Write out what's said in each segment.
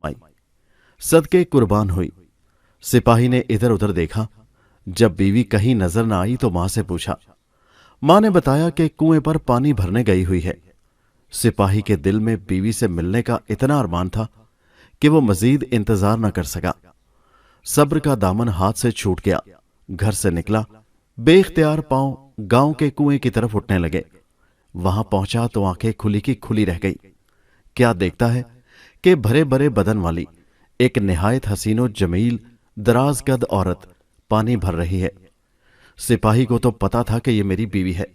आई, सदके कुर्बान हुई। सिपाही ने इधर उधर देखा। जब बीवी कहीं नजर न आई तो मां से पूछा। मां ने बताया कि कुएं पर पानी भरने गई हुई है। सिपाही के दिल में बीवी से मिलने का इतना अरमान था कि वो मजीद इंतजार न कर सका। सब्र का दामन हाथ से छूट गया। घर से निकला, बेख्तियार पांव गांव के कुएं की तरफ उठने लगे। वहां पहुंचा तो आंखें खुली की खुली रह गई। क्या देखता है कि भरे भरे बदन वाली एक निहायत हसीनो जमील दराज कद औरत पानी भर रही है। सिपाही को तो पता था कि यह मेरी बीवी है,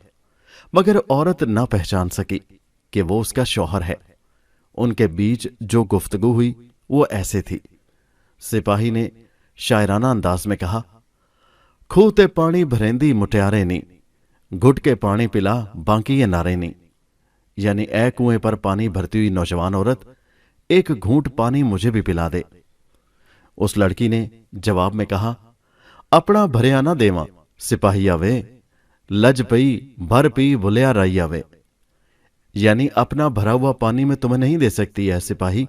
मगर औरत ना पहचान सकी कि वो उसका शौहर है। उनके बीच जो गुफ्तगू हुई वो ऐसे थी। सिपाही ने शायराना अंदाज में कहा, खूह ते पानी भरेंदी मुटियारे नी, घुट के पानी पिला बाकी ये नारे नी। यानी ए कुएं पर पानी भरती हुई नौजवान औरत, एक घूंट पानी मुझे भी पिला दे। उस लड़की ने जवाब में कहा, अपना भरिया ना देवा सिपाही आवे, लज पई भर पी भुलिया राई आवे। यानी अपना भरा हुआ पानी मैं तुम्हें नहीं दे सकती है सिपाही,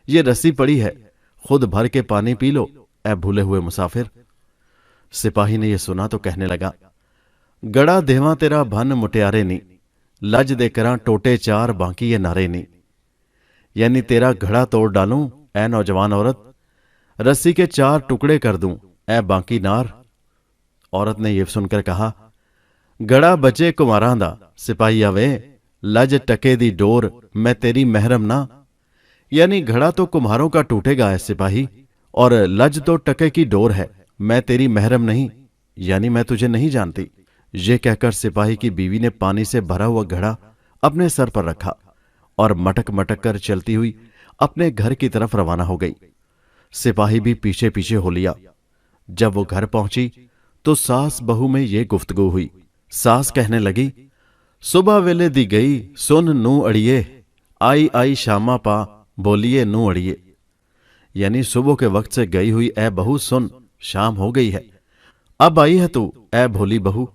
ये रस्सी पड़ी है, खुद भर के पानी पी लो ए भूले हुए मुसाफिर। सिपाही ने यह सुना तो कहने लगा, गड़ा देवा तेरा भन मुटियारे नी, लज दे करा टोटे चार बाकी ये नारे नी। यानी तेरा घड़ा तोड़ डालूं ए नौजवान औरत, रस्सी के चार टुकड़े कर दूं ए बाकी नार। औरत ने यह सुनकर कहा, गड़ा बचे कुमारां दा सिपाही आवे, लज टके दी डोर मैं तेरी महरम ना। यानी घड़ा तो कुम्हारों का टूटेगा है सिपाही, और लज तो टके की डोर है, मैं तेरी महरम नहीं, यानी मैं तुझे नहीं जानती। ये कहकर सिपाही की बीवी ने पानी से भरा हुआ घड़ा अपने सर पर रखा और मटक मटक कर चलती हुई अपने घर की तरफ रवाना हो गई। सिपाही भी पीछे पीछे हो लिया। जब वो घर पहुंची तो सास बहू में ये गुफ्तगू हुई। सास कहने लगी, सुबह वेले दी गई सुन नू अड़िए, आई आई शामा पा बोलिए नू अड़िए। यानी सुबह के वक्त से गई हुई ए बहू सुन, शाम हो गई है, अब आई है तू ए भोली बहू।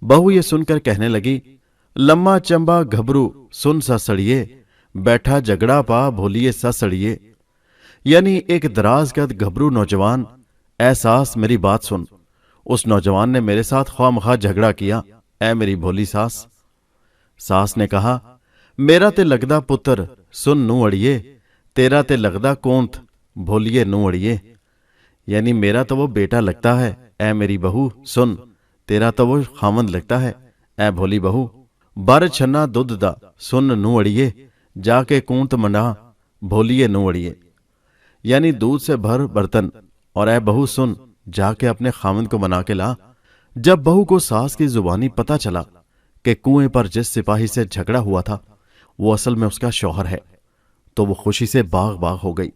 बहू ये सुनकर कहने लगी, लम्मा चंबा घबरू सुन सा सड़िए, बैठा झगड़ा पा भोलिए सा सड़िए। यानी एक दराज कद घबरू नौजवान, ए सास मेरी बात सुन, उस नौजवान ने मेरे साथ ख्वामखा झगड़ा किया ए मेरी भोली सास। सास ने कहा, मेरा ते लगदा पुत्र सुन नू अड़िए, तेरा ते लगदा कोंत भोलिए नू अड़िए। यानी मेरा तो वो बेटा लगता है ए मेरी बहू सुन, तेरा तो वो खामंद लगता है ए भोली बहू। बर छन्ना दुध दा सुन नू अड़िए, जाके कूंत मंडा भोलिए नू अड़िए। यानी दूध से भर बर्तन और ए बहू सुन, जाके अपने खामंद को मना के ला। जब बहू को सास की जुबानी पता चला कि कुएं पर जिस सिपाही से झगड़ा हुआ था वो असल में उसका शौहर है, तो वो खुशी से बाग बाग हो गई।